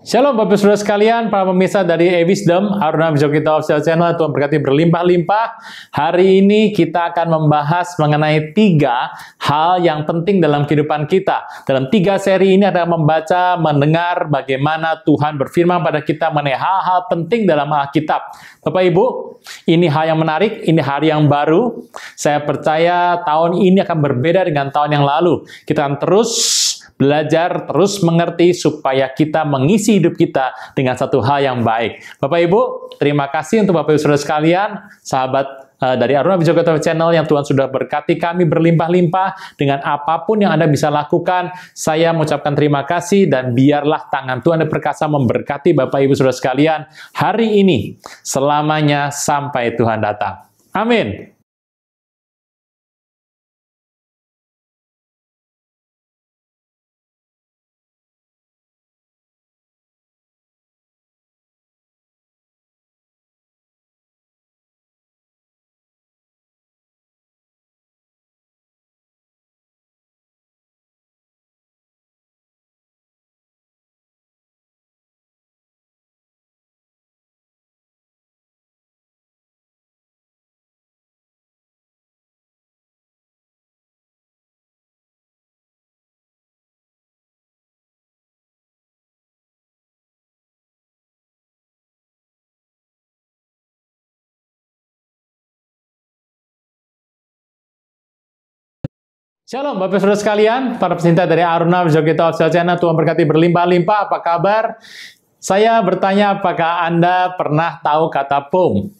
Shalom Bapak Saudara sekalian, para pemirsa dari E-Wisdom, Aruna Bijak kita Official Channel, Tuhan berkati berlimpah-limpah. Hari ini kita akan membahas mengenai 3 hal yang penting dalam kehidupan kita. Dalam 3 seri ini ada membaca, mendengar bagaimana Tuhan berfirman pada kita mengenai hal-hal penting dalam Alkitab. Bapak Ibu, ini hal yang menarik, ini hari yang baru. Saya percaya tahun ini akan berbeda dengan tahun yang lalu. Kita akan terus belajar, terus mengerti supaya kita mengisi hidup kita dengan satu hal yang baik. Bapak Ibu, terima kasih untuk Bapak Ibu Saudara sekalian, sahabat dari Aruna Bijak kita Channel yang Tuhan sudah berkati kami berlimpah-limpah dengan apapun yang Anda bisa lakukan. Saya mengucapkan terima kasih dan biarlah tangan Tuhan yang perkasa memberkati Bapak Ibu Saudara sekalian hari ini selamanya sampai Tuhan datang. Amin. Shalom Bapak Saudara sekalian, para pecinta dari Aruna Bijak kita Official Channel, Tuhan berkati berlimpah-limpah. Apa kabar? Saya bertanya, apakah Anda pernah tahu kata poem?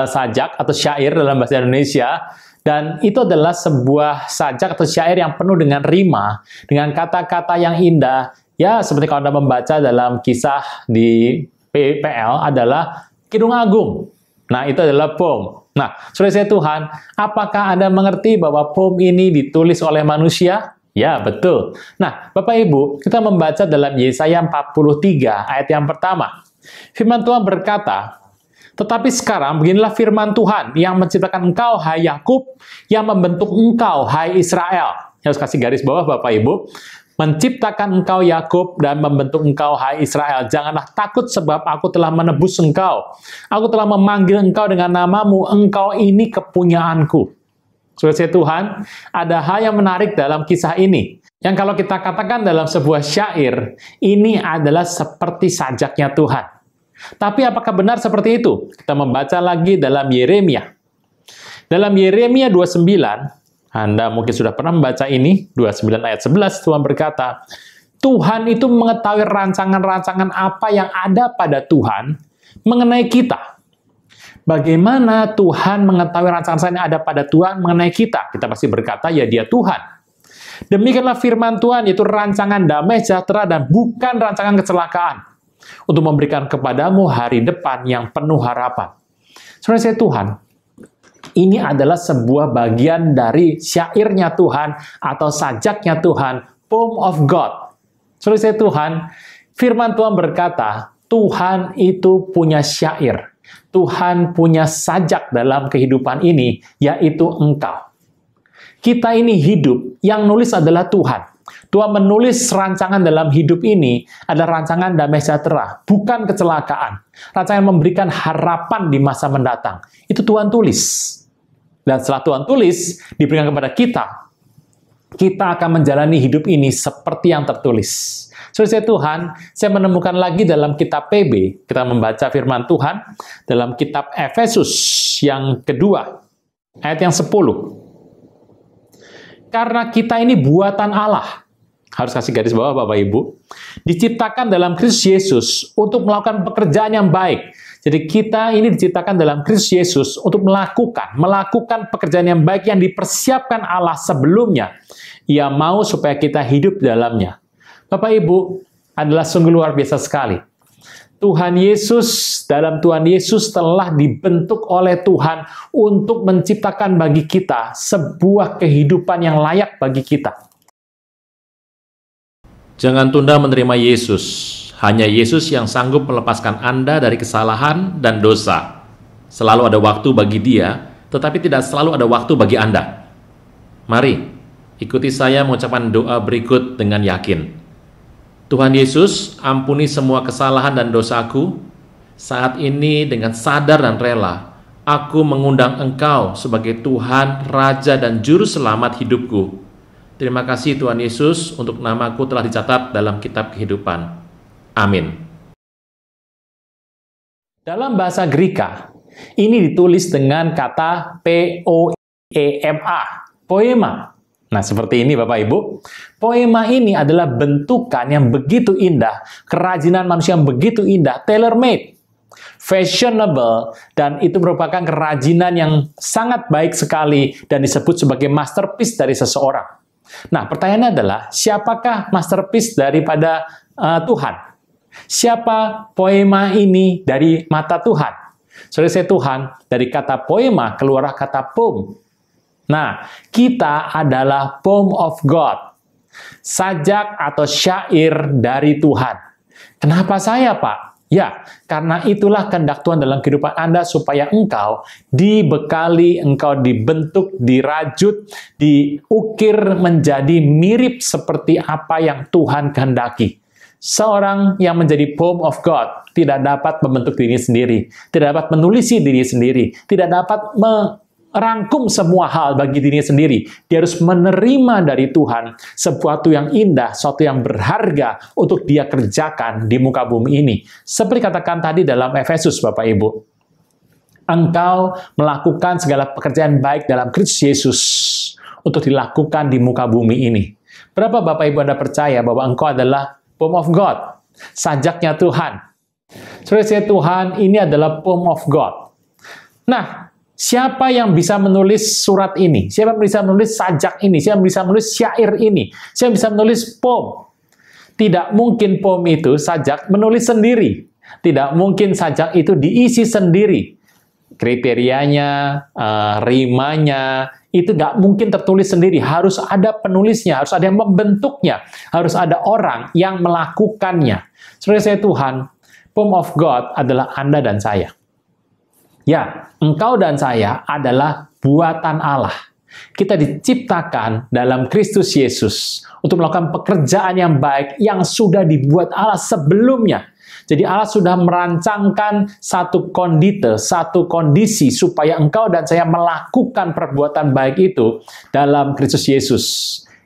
Sajak atau syair dalam bahasa Indonesia, dan itu adalah sebuah sajak atau syair yang penuh dengan rima, dengan kata-kata yang indah. Ya, seperti kalau Anda membaca dalam kisah di PL adalah Kidung Agung. Nah, itu adalah poem. Nah, saudara Tuhan, apakah Anda mengerti bahwa poem ini ditulis oleh manusia? Ya, betul. Nah, Bapak Ibu, kita membaca dalam Yesaya 43 ayat yang pertama. Firman Tuhan berkata, "Tetapi sekarang beginilah firman Tuhan yang menciptakan engkau, hai Yakub, yang membentuk engkau, hai Israel." Harus kasih garis bawah Bapak Ibu. Menciptakan engkau Yakub dan membentuk engkau hai Israel. Janganlah takut sebab aku telah menebus engkau. Aku telah memanggil engkau dengan namamu. Engkau ini kepunyaanku. Saudara Tuhan, ada hal yang menarik dalam kisah ini. Yang kalau kita katakan dalam sebuah syair, ini adalah seperti sajaknya Tuhan. Tapi apakah benar seperti itu? Kita membaca lagi dalam Yeremia. Dalam Yeremia 29, Anda mungkin sudah pernah membaca ini, 29 ayat 11, Tuhan berkata, Tuhan itu mengetahui rancangan-rancangan apa yang ada pada Tuhan mengenai kita. Bagaimana Tuhan mengetahui rancangan yang ada pada Tuhan mengenai kita? Kita pasti berkata, ya dia Tuhan. Demikianlah firman Tuhan, yaitu rancangan damai sejahtera dan bukan rancangan kecelakaan, untuk memberikan kepadamu hari depan yang penuh harapan. Saudara Tuhan, ini adalah sebuah bagian dari syairnya Tuhan atau sajaknya Tuhan, poem of God. Saudara Tuhan, firman Tuhan berkata, Tuhan itu punya syair. Tuhan punya sajak dalam kehidupan ini, yaitu engkau. Kita ini hidup, yang nulis adalah Tuhan. Tuhan menulis rancangan dalam hidup ini adalah rancangan damai sejahtera, bukan kecelakaan. Rancangan memberikan harapan di masa mendatang. Itu Tuhan tulis. Dan setelah Tuhan tulis, diberikan kepada kita, kita akan menjalani hidup ini seperti yang tertulis. Saudara Tuhan, saya menemukan lagi dalam kitab PB, kita membaca firman Tuhan, dalam kitab Efesus yang kedua, ayat yang 10. Karena kita ini buatan Allah, harus kasih garis bawah Bapak Ibu, diciptakan dalam Kristus Yesus untuk melakukan pekerjaan yang baik. Jadi kita ini diciptakan dalam Kristus Yesus untuk melakukan pekerjaan yang baik yang dipersiapkan Allah sebelumnya. Ia mau supaya kita hidup di dalamnya. Bapak Ibu, adalah sungguh luar biasa sekali. Tuhan Yesus, dalam Tuhan Yesus telah dibentuk oleh Tuhan untuk menciptakan bagi kita sebuah kehidupan yang layak bagi kita. Jangan tunda menerima Yesus. Hanya Yesus yang sanggup melepaskan Anda dari kesalahan dan dosa. Selalu ada waktu bagi Dia, tetapi tidak selalu ada waktu bagi Anda. Mari, ikuti saya mengucapkan doa berikut dengan yakin. Tuhan Yesus, ampuni semua kesalahan dan dosaku. Saat ini dengan sadar dan rela, aku mengundang Engkau sebagai Tuhan, Raja, dan Juru Selamat hidupku. Terima kasih Tuhan Yesus untuk namaku telah dicatat dalam kitab kehidupan. Amin. Dalam bahasa Greka, ini ditulis dengan kata poema, poema. Nah, seperti ini Bapak Ibu. Poema ini adalah bentukan yang begitu indah, kerajinan manusia yang begitu indah, tailor-made, fashionable, dan itu merupakan kerajinan yang sangat baik sekali dan disebut sebagai masterpiece dari seseorang. Nah, pertanyaannya adalah, siapakah masterpiece daripada Tuhan? Siapa poema ini dari mata Tuhan? Saudara saya, Tuhan, dari kata poema keluarlah kata poem. Nah, kita adalah poem of God. Sajak atau syair dari Tuhan. Kenapa saya, Pak? Ya, karena itulah kehendak Tuhan dalam kehidupan Anda supaya engkau dibekali, engkau dibentuk, dirajut, diukir menjadi mirip seperti apa yang Tuhan kehendaki. Seorang yang menjadi poem of God tidak dapat membentuk diri sendiri, tidak dapat menulisi diri sendiri, tidak dapat merangkum semua hal bagi dirinya sendiri. Dia harus menerima dari Tuhan sesuatu yang indah, sesuatu yang berharga untuk dia kerjakan di muka bumi ini. Seperti katakan tadi dalam Efesus, Bapak Ibu. Engkau melakukan segala pekerjaan baik dalam Kristus Yesus untuk dilakukan di muka bumi ini. Berapa Bapak Ibu Anda percaya bahwa engkau adalah poem of God, sajaknya Tuhan? Saudara saya, Tuhan ini adalah poem of God. Nah, siapa yang bisa menulis surat ini? Siapa yang bisa menulis sajak ini? Siapa yang bisa menulis syair ini? Siapa yang bisa menulis poem? Tidak mungkin poem itu, sajak, menulis sendiri. Tidak mungkin sajak itu diisi sendiri. Kriterianya, rimanya, itu nggak mungkin tertulis sendiri. Harus ada penulisnya, harus ada yang membentuknya, harus ada orang yang melakukannya. Saudara saya, Tuhan, poem of God adalah Anda dan saya. Ya, engkau dan saya adalah buatan Allah. Kita diciptakan dalam Kristus Yesus untuk melakukan pekerjaan yang baik yang sudah dibuat Allah sebelumnya. Jadi Allah sudah merancangkan satu kondite, satu kondisi supaya engkau dan saya melakukan perbuatan baik itu dalam Kristus Yesus.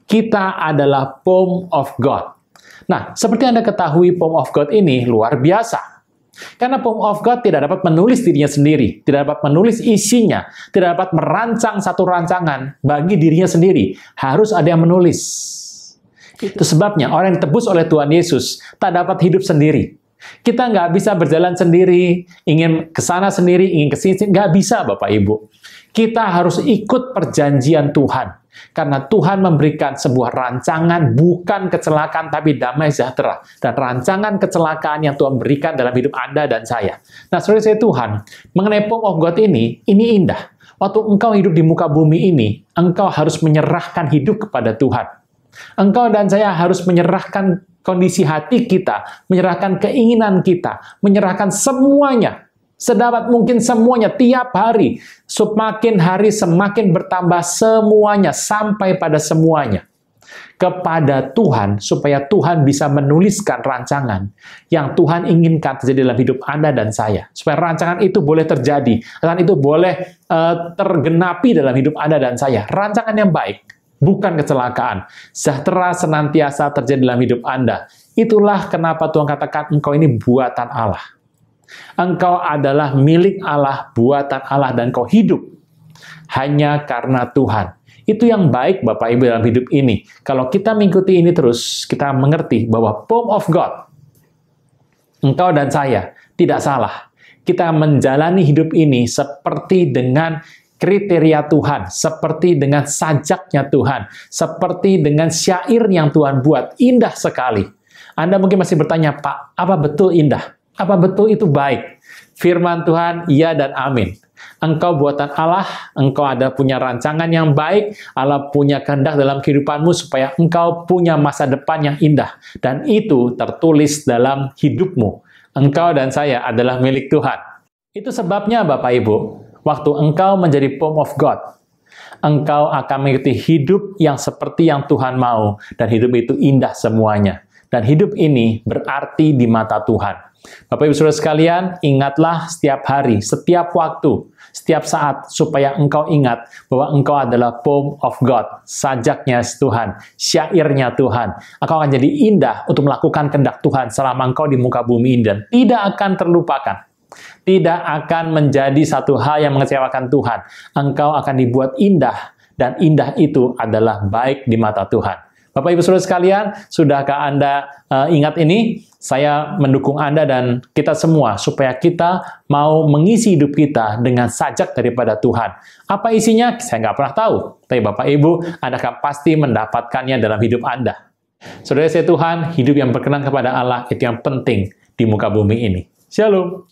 Kita adalah poem of God. Nah, seperti Anda ketahui, poem of God ini luar biasa. Karena poem of God tidak dapat menulis dirinya sendiri, tidak dapat menulis isinya, tidak dapat merancang satu rancangan bagi dirinya sendiri. Harus ada yang menulis. Itu sebabnya orang yang ditebus oleh Tuhan Yesus tak dapat hidup sendiri. Kita nggak bisa berjalan sendiri, ingin ke sana sendiri, ingin ke sini, nggak bisa Bapak Ibu. Kita harus ikut perjanjian Tuhan. Karena Tuhan memberikan sebuah rancangan, bukan kecelakaan, tapi damai sejahtera. Dan rancangan kecelakaan yang Tuhan berikan dalam hidup Anda dan saya. Nah, saudara saya, Tuhan, mengenai poem of God ini indah. Waktu engkau hidup di muka bumi ini, engkau harus menyerahkan hidup kepada Tuhan. Engkau dan saya harus menyerahkan kondisi hati kita, menyerahkan keinginan kita, menyerahkan semuanya. Sedapat mungkin semuanya, tiap hari. Semakin hari semakin bertambah semuanya, sampai pada semuanya. Kepada Tuhan, supaya Tuhan bisa menuliskan rancangan yang Tuhan inginkan terjadi dalam hidup Anda dan saya. Supaya rancangan itu boleh terjadi, rancangan itu boleh tergenapi dalam hidup Anda dan saya. Rancangan yang baik, bukan kecelakaan. Sejahtera senantiasa terjadi dalam hidup Anda. Itulah kenapa Tuhan katakan, engkau ini buatan Allah. Engkau adalah milik Allah, buatan Allah, dan kau hidup hanya karena Tuhan. Itu yang baik Bapak Ibu dalam hidup ini. Kalau kita mengikuti ini terus, kita mengerti bahwa poem of God, engkau dan saya, tidak salah. Kita menjalani hidup ini seperti dengan kriteria Tuhan, seperti dengan sajaknya Tuhan, seperti dengan syair yang Tuhan buat. Indah sekali. Anda mungkin masih bertanya, Pak, apa betul indah? Apa betul itu baik? Firman Tuhan, iya dan amin. Engkau buatan Allah, engkau ada punya rancangan yang baik, Allah punya kehendak dalam kehidupanmu supaya engkau punya masa depan yang indah. Dan itu tertulis dalam hidupmu. Engkau dan saya adalah milik Tuhan. Itu sebabnya Bapak Ibu, waktu engkau menjadi home of God, engkau akan mengikuti hidup yang seperti yang Tuhan mau, dan hidup itu indah semuanya. Dan hidup ini berarti di mata Tuhan. Bapak Ibu Saudara sekalian, ingatlah setiap hari, setiap waktu, setiap saat, supaya engkau ingat bahwa engkau adalah home of God, sajaknya Tuhan, syairnya Tuhan. Engkau akan jadi indah untuk melakukan kehendak Tuhan selama engkau di muka bumi ini, dan tidak akan terlupakan. Tidak akan menjadi satu hal yang mengecewakan Tuhan. Engkau akan dibuat indah, dan indah itu adalah baik di mata Tuhan. Bapak Ibu Saudara sekalian, sudahkah Anda ingat ini? Saya mendukung Anda dan kita semua supaya kita mau mengisi hidup kita dengan sajak daripada Tuhan. Apa isinya? Saya nggak pernah tahu. Tapi Bapak Ibu, Anda akan pasti mendapatkannya dalam hidup Anda. Saudara saya Tuhan, hidup yang berkenan kepada Allah itu yang penting di muka bumi ini. Shalom.